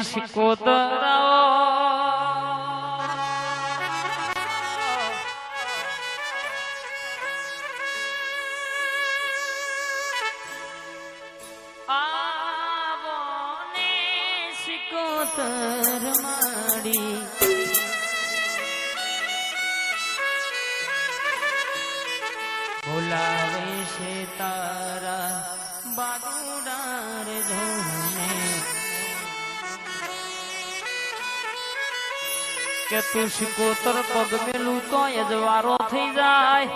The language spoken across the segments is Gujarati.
શિકોતરાઓ આવોને શિકોતર માડી બોલાવે છે તારા બાદુડાર જોને કે તું શિકોતર પગ મેલું તો અજવારો થઈ જાય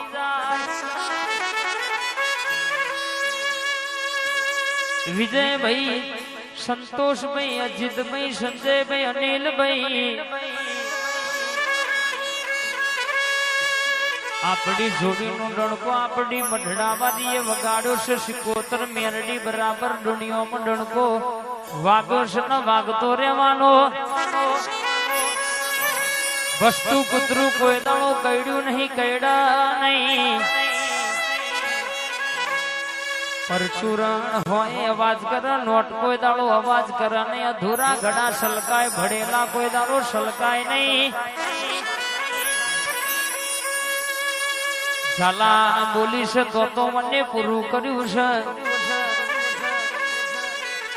વિજયભાઈ સંતોષભાઈ અજીતભાઈ સંજયભાઈ અનિલભાઈ આપડી જોડીનો ડણકો આપડી મઢડાવાળી વગાડ્યો છે શિકોતર મેરડી બરાબર દુનિયામાં ડણકો વાગ્યો છે ને વાગતો રહેવાનો વસ્તુ કૂતરું કોઈ દાણો કઈડ્યું નહીં કઈડા નહીં પરચુરણ હોય અવાજ કરે નોટ કોઈ દાડો અવાજ કરે નહીં અધૂરા ઘડા સલકાય ભડેલા કોઈ દાડો સલકાય નહીં ઝાલા બોલી છે તો મને પૂરું કર્યું છે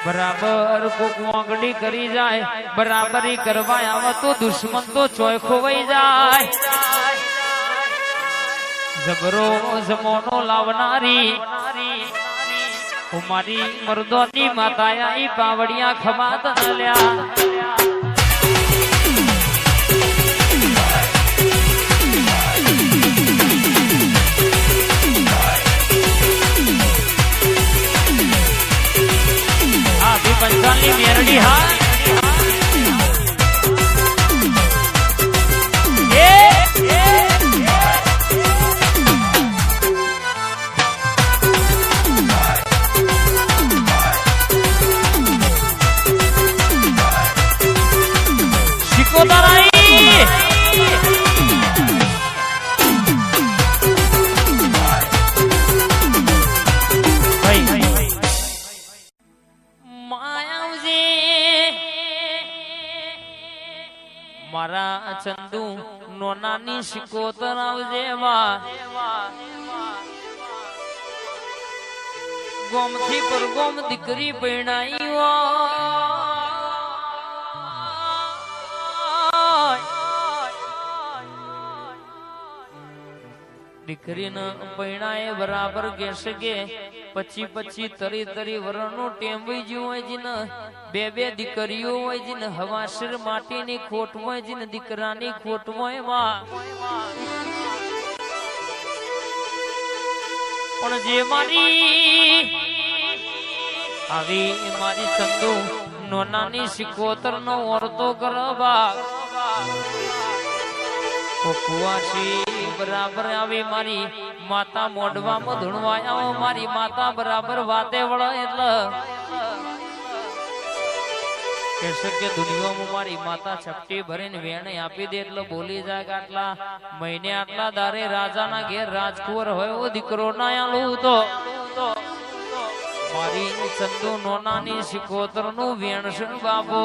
બરાબર કોક મોગડી કરી જાય બરાબરી કરવા આવે તો દુશ્મન તો ચોખ્ખો વહી જાય જબરો જમોનો લાવનારી મારી મર્દોની માતાયા ઈ પાવડિયા ખમાત લ્યા પંચાલની મેરડી હા મારા ચંદુ નોનાની શિકોતર આવજે ગોમથી પર ગોમ દીકરી પૈણાઈ દીકરીને પૈણાએ બરાબર ગેસે ગે પછી તરી વરણનું ટેમ વઈ ગયું હોય જીને બે દીકરીઓ હોય જીને હવાસર માટીની ખોટ હોય જીને દીકરાની ખોટ હોય પણ જે મારી આવી મારી ચંદુ નોનાની શિકોતર નો ઓરતો કરવા બરાબર આવી મારી માતા મોઢવામાં ધૂણવાયા મારી માતા બરાબર વાતે વળે એટલે કે દુનિયામાં મારી માતા છપટી ભરીને વેણે આપી દે એટલે બોલી જાય કે આટલા મહિને આટલા દારે રાજાના ઘેર રાજકુંવર હોય એવો દીકરો ના આલું તો મારી ચંદુ નોનાની શિકોતર નું વેણસણ બાપો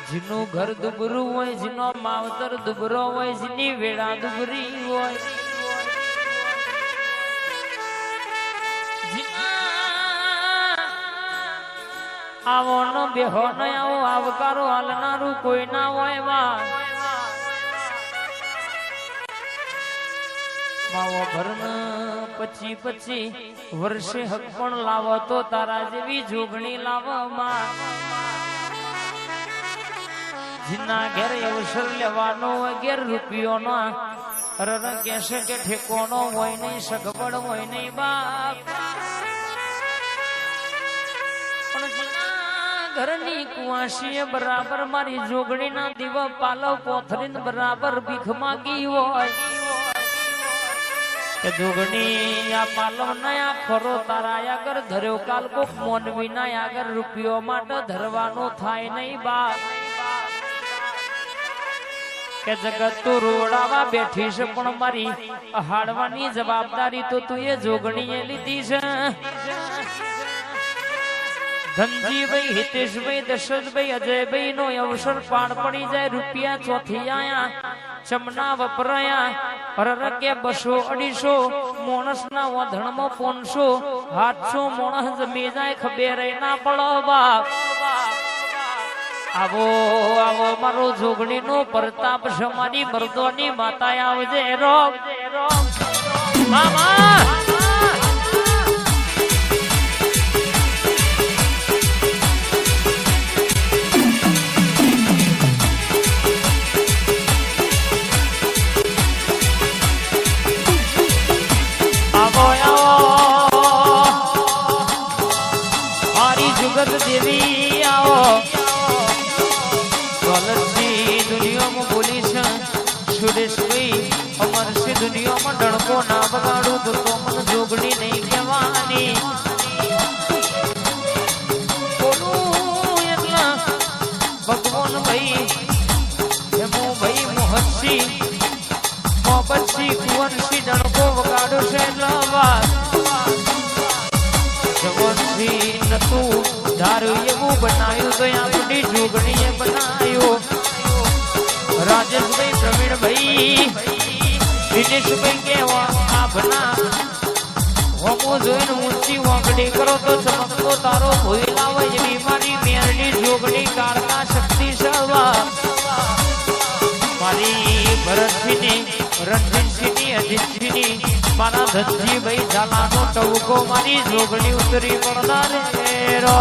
જીનું ઘર દુબરું હોય, જીનો માવતર દુબરો હોય, જીની વેળા દુબરી હોય, આવો નો બેહો ન આવો આવકારો હાલનારું કોઈ ના હોય માવો ભરન પછી વર્ષે હક પણ લાવો તો તારા જેવી જોગણી લાવવામાં જીના ઘેર અવસર લેવાનો હોય ઘેર રૂપિયો નો રર કેસે કે ઠેકોનો હોય નહીં, સગવડ હોય નહીં બાપ, ઘરની કુવાસીએ બરાબર મારી જોગણી ના દીવા પાલવ પોથરીને બરાબર ભીખ માંગી હોય કે જોગણી આ પાલવ ના ખરો તારા આગળ ધર્યો કાલ કોક મોનવી ના આગળ રૂપિયો માટે ધરવાનો થાય નહીં બાપ, કે જગત તું રોડાવા બેઠી છે પણ મારી હાડવાની જવાબદારી તો તું એ જોગણીએ લીધી છે. ધનજીભાઈ, હિતેશભાઈ, દશરથભાઈ, અજયભાઈ નો અવસર પાડ પડી જાય, રૂપિયા ચોથી આયા, ચમના વપરાયા, કે 200-250 મોણસ ના વધણમાં 500 800 મોણસ જમી જાય, ખબર ના પડો બાપ. આવો આવો મારો જોગણી નો પ્રતાપ છે, મારી મર્દોની માતા આવજે રોમ મામા. દેવી આવો દોલતજી દુનિયામાં બોલી છે, સુરેશભાઈ અમરસિંહ દુનિયામાં ડણકો ના બગાડું તો મને જોગણી નહીં કહેવાની બોલું એટલા ભગવાન ભાઈ હેમુભાઈ મોહનસિંહ મોહબ્બતસિંહ કુંવરસિંહ ડણકો વગાડો છે જવનસિંહ નતું ધારું એવું બનાવ્યું તો આપણી જોગણીએ બનાવ્યું. રાજેશભાઈ, પ્રવીણભાઈ, દિનેશભાઈ કેવા આભના હોમો જોઈને ઊંચી વાંકડી કરો તો ચમકતો તારો ભોઈ લાવે એવી મારી મેરડી જોગણી કાળના શક્તિ સવા મારી ભરતસિંહની, રણજીતસિંહની, અજીતસિંહની, મારા ધનજીભાઈ ઝાલાનો ટવકો મારી જોગણી ઉતરી પડનાર રો.